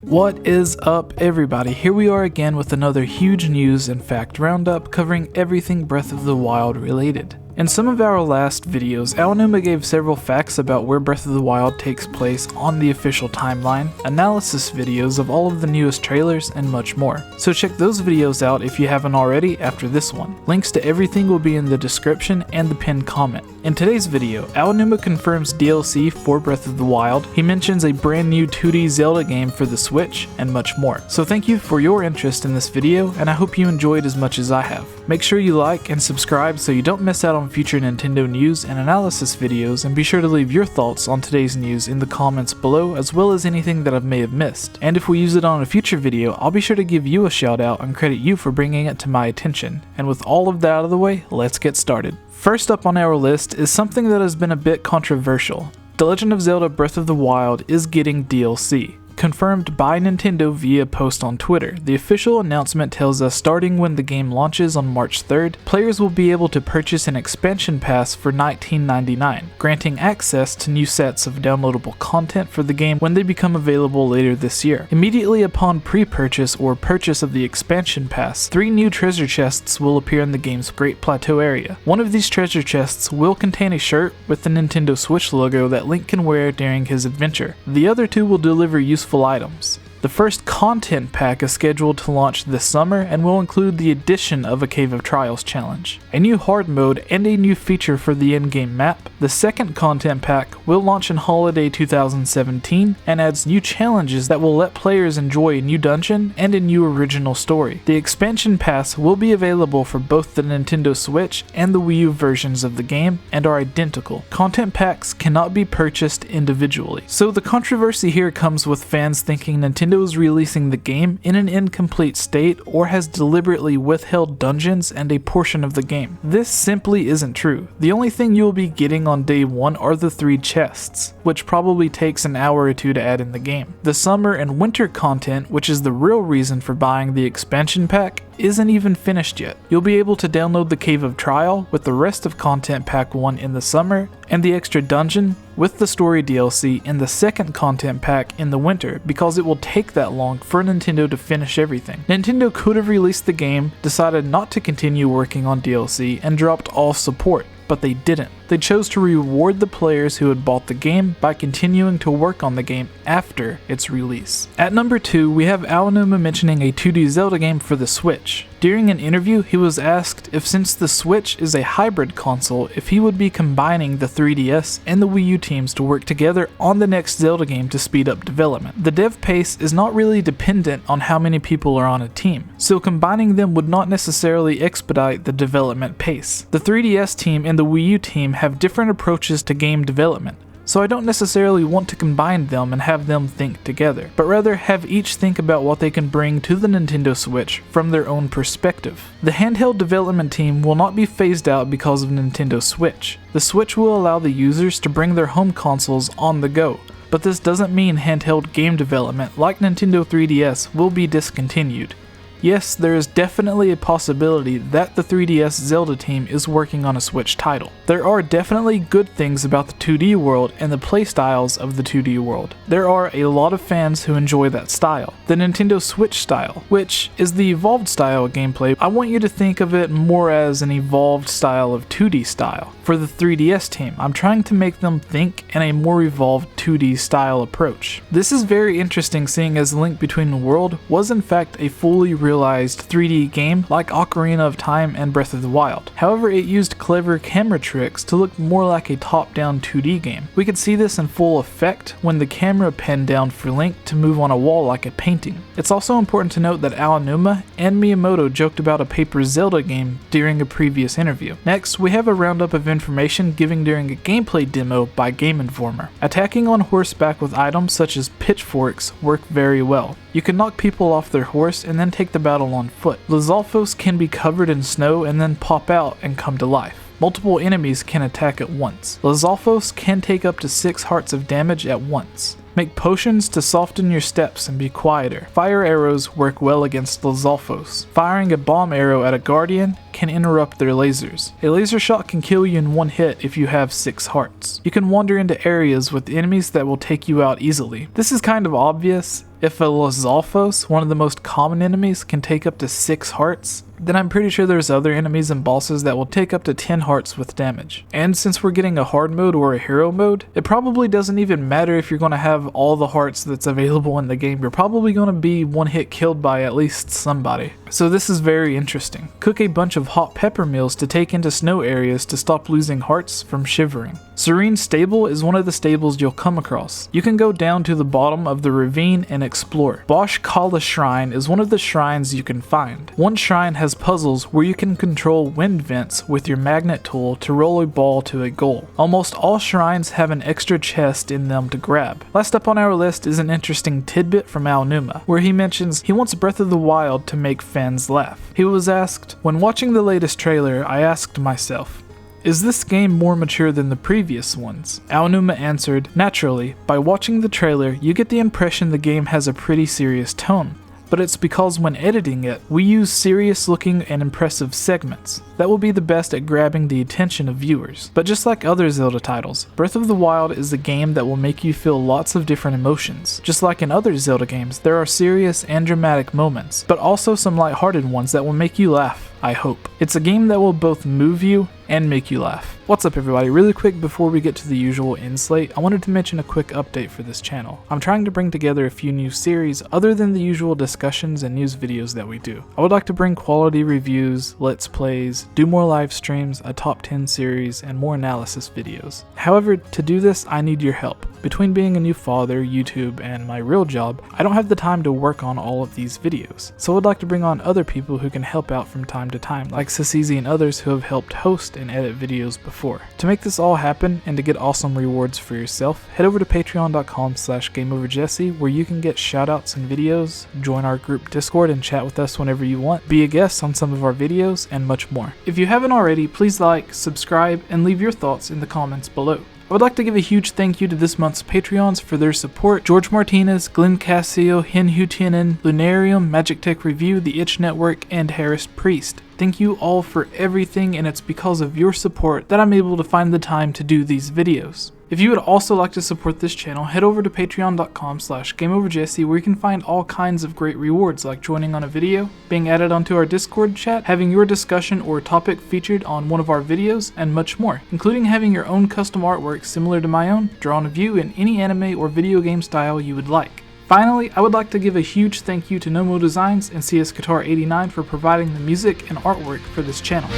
What is up, everybody? Here we are again with another huge news and fact roundup covering everything Breath of the Wild related. In some of our last videos, Aonuma gave several facts about where Breath of the Wild takes place on the official timeline, analysis videos of all of the newest trailers, and much more. So check those videos out if you haven't already after this one. Links to everything will be in the description and the pinned comment. In today's video, Aonuma confirms DLC for Breath of the Wild, he mentions a brand new 2D Zelda game for the Switch, and much more. So thank you for your interest in this video, and I hope you enjoyed as much as I have. Make sure you like and subscribe so you don't miss out on future Nintendo news and analysis videos, and be sure to leave your thoughts on today's news in the comments below, as well as anything that I may have missed. And if we use it on a future video, I'll be sure to give you a shout out and credit you for bringing it to my attention. And with all of that out of the way, let's get started. First up on our list is something that has been a bit controversial. The Legend of Zelda Breath of the Wild is getting DLC. Confirmed by Nintendo via post on Twitter. The official announcement tells us starting when the game launches on March 3rd, players will be able to purchase an expansion pass for $19.99, granting access to new sets of downloadable content for the game when they become available later this year. Immediately upon pre-purchase or purchase of the expansion pass, 3 new treasure chests will appear in the game's Great Plateau area. One of these treasure chests will contain a shirt with the Nintendo Switch logo that Link can wear during his adventure. The other 2 will deliver useful items. The first content pack is scheduled to launch this summer and will include the addition of a Cave of Trials challenge, a new hard mode, and a new feature for the in-game map. The second content pack will launch in holiday 2017 and adds new challenges that will let players enjoy a new dungeon and a new original story. The expansion pass will be available for both the Nintendo Switch and the Wii U versions of the game and are identical. Content packs cannot be purchased individually. So the controversy here comes with fans thinking Nintendo is releasing the game in an incomplete state or has deliberately withheld dungeons and a portion of the game. This simply isn't true. The only thing you will be getting on day 1 are the 3 chests, which probably takes an hour or 2 to add in the game. The summer and winter content, which is the real reason for buying the expansion pack, isn't even finished yet. You'll be able to download the Cave of Trial with the rest of Content Pack 1 in the summer, and the extra dungeon with the story DLC in the second Content Pack in the winter, because it will take that long for Nintendo to finish everything. Nintendo could have released the game, decided not to continue working on DLC, and dropped all support, but they didn't. They chose to reward the players who had bought the game by continuing to work on the game after its release. At number 2, we have Aonuma mentioning a 2D Zelda game for the Switch. During an interview, he was asked if, since the Switch is a hybrid console, if he would be combining the 3DS and the Wii U teams to work together on the next Zelda game to speed up development. The dev pace is not really dependent on how many people are on a team, so combining them would not necessarily expedite the development pace. The 3DS team and the Wii U team have different approaches to game development, so I don't necessarily want to combine them and have them think together, but rather have each think about what they can bring to the Nintendo Switch from their own perspective. The handheld development team will not be phased out because of Nintendo Switch. The Switch will allow the users to bring their home consoles on the go, but this doesn't mean handheld game development like Nintendo 3DS will be discontinued. Yes, there is definitely a possibility that the 3DS Zelda team is working on a Switch title. There are definitely good things about the 2D world and the playstyles of the 2D world. There are a lot of fans who enjoy that style, the Nintendo Switch style, which is the evolved style of gameplay. I want you to think of it more as an evolved style of 2D style. For the 3DS team, I'm trying to make them think in a more evolved 2D style approach. This is very interesting, seeing as Link Between the World was in fact a fully realized 3D game like Ocarina of Time and Breath of the Wild. However, it used clever camera tricks to look more like a top-down 2D game. We could see this in full effect when the camera penned down for Link to move on a wall like a painting. It's also important to note that Aonuma and Miyamoto joked about a paper Zelda game during a previous interview. Next, we have a roundup of information given during a gameplay demo by Game Informer. Attacking on horseback with items such as pitchforks work very well. You can knock people off their horse and then take the battle on foot. Lizalfos can be covered in snow and then pop out and come to life. Multiple enemies can attack at once. Lizalfos can take up to 6 hearts of damage at once. Make potions to soften your steps and be quieter. Fire arrows work well against Lizalfos. Firing a bomb arrow at a guardian can interrupt their lasers. A laser shot can kill you in one hit if you have 6 hearts. You can wander into areas with enemies that will take you out easily. This is kind of obvious, If a Lizalfos, one of the most common enemies, can take up to 6 hearts, then I'm pretty sure there's other enemies and bosses that will take up to 10 hearts with damage. And since we're getting a hard mode or a hero mode, it probably doesn't even matter if you're going to have all the hearts that's available in the game. You're probably going to be one hit killed by at least somebody. So this is very interesting. Cook a bunch of hot pepper meals to take into snow areas to stop losing hearts from shivering. Serene Stable is one of the stables you'll come across. You can go down to the bottom of the ravine and explore. Bosch Kala Shrine is one of the shrines you can find. One shrine has puzzles where you can control wind vents with your magnet tool to roll a ball to a goal. Almost all shrines have an extra chest in them to grab. Last up on our list is an interesting tidbit from Aonuma, where he mentions he wants Breath of the Wild to make fans laugh. He was asked, "When watching the latest trailer, I asked myself, is this game more mature than the previous ones?" Aonuma answered, "Naturally, by watching the trailer, you get the impression the game has a pretty serious tone. But it's because when editing it, we use serious looking and impressive segments that will be the best at grabbing the attention of viewers. But just like other Zelda titles, Breath of the Wild is a game that will make you feel lots of different emotions. Just like in other Zelda games, there are serious and dramatic moments, but also some lighthearted ones that will make you laugh, I hope. It's a game that will both move you and make you laugh. What's up everybody, really quick before we get to the usual end slate, I wanted to mention a quick update for this channel. I'm trying to bring together a few new series other than the usual discussions and news videos that we do. I would like to bring quality reviews, let's plays, do more live streams, a top 10 series, and more analysis videos. However, to do this, I need your help. Between being a new father, YouTube, and my real job, I don't have the time to work on all of these videos. So I would like to bring on other people who can help out from time to time, like Sasizi and others who have helped host and edit videos before. To make this all happen and to get awesome rewards for yourself, head over to patreon.com/GameOverJesse where you can get shoutouts and videos, join our group Discord and chat with us whenever you want, be a guest on some of our videos, and much more. If you haven't already, please like, subscribe, and leave your thoughts in the comments below. I would like to give a huge thank you to this month's Patreons for their support: George Martinez, Glenn Cassio, Henhu Tenen, Lunarium, Magic Tech Review, The Itch Network, and Harris Priest. Thank you all for everything, and it's because of your support that I'm able to find the time to do these videos. If you would also like to support this channel, head over to patreon.com/GameOverJesse where you can find all kinds of great rewards like joining on a video, being added onto our Discord chat, having your discussion or topic featured on one of our videos, and much more, including having your own custom artwork similar to my own, drawn of you in any anime or video game style you would like. Finally, I would like to give a huge thank you to Gnomo Designs and CS Guitar 89 for providing the music and artwork for this channel.